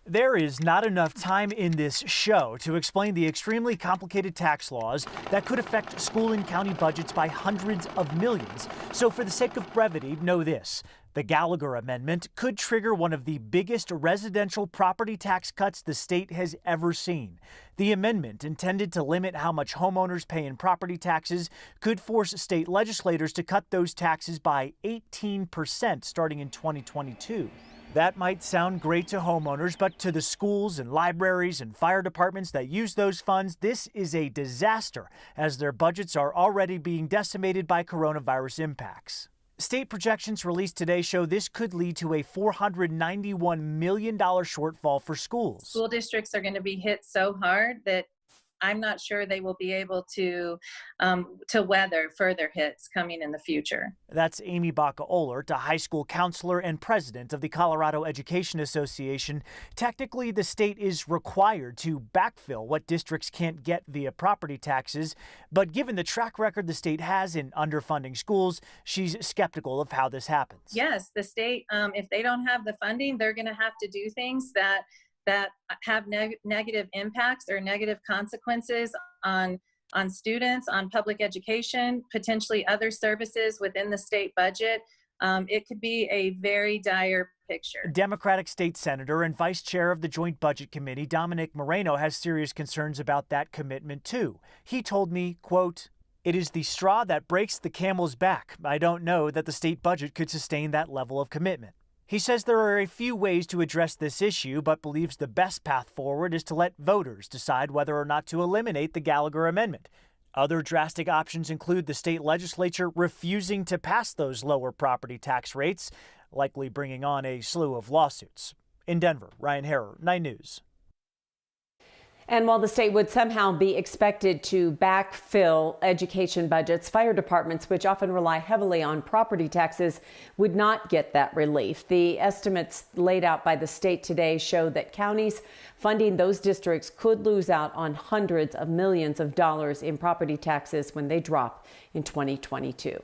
There is not enough time in this show to explain the extremely complicated tax laws that could affect school and county budgets by hundreds of millions. So for the sake of brevity, know this. The Gallagher Amendment could trigger one of the biggest residential property tax cuts the state has ever seen. The amendment, intended to limit how much homeowners pay in property taxes, could force state legislators to cut those taxes by 18% starting in 2022. That might sound great to homeowners, but to the schools and libraries and fire departments that use those funds, this is a disaster, as their budgets are already being decimated by coronavirus impacts. State projections released today show this could lead to a $491 million shortfall for schools. School districts are going to be hit so hard that I'm not sure they will be able to weather further hits coming in the future. That's Amy Baca-Ohlert, a high school counselor and president of the Colorado Education Association. Technically, the state is required to backfill what districts can't get via property taxes. But given the track record the state has in underfunding schools, she's skeptical of how this happens. Yes, the state, if they don't have the funding, they're going to have to do things that have negative impacts or negative consequences on students, on public education, potentially other services within the state budget. It could be a very dire picture. Democratic state senator and vice chair of the Joint Budget Committee, Dominic Moreno, has serious concerns about that commitment, too. He told me, quote, "It is the straw that breaks the camel's back. I don't know that the state budget could sustain that level of commitment." He says there are a few ways to address this issue, but believes the best path forward is to let voters decide whether or not to eliminate the Gallagher Amendment. Other drastic options include the state legislature refusing to pass those lower property tax rates, likely bringing on a slew of lawsuits. In Denver, Ryan Harrer, 9 News. And while the state would somehow be expected to backfill education budgets, fire departments, which often rely heavily on property taxes, would not get that relief. The estimates laid out by the state today show that counties funding those districts could lose out on hundreds of millions of dollars in property taxes when they drop in 2022.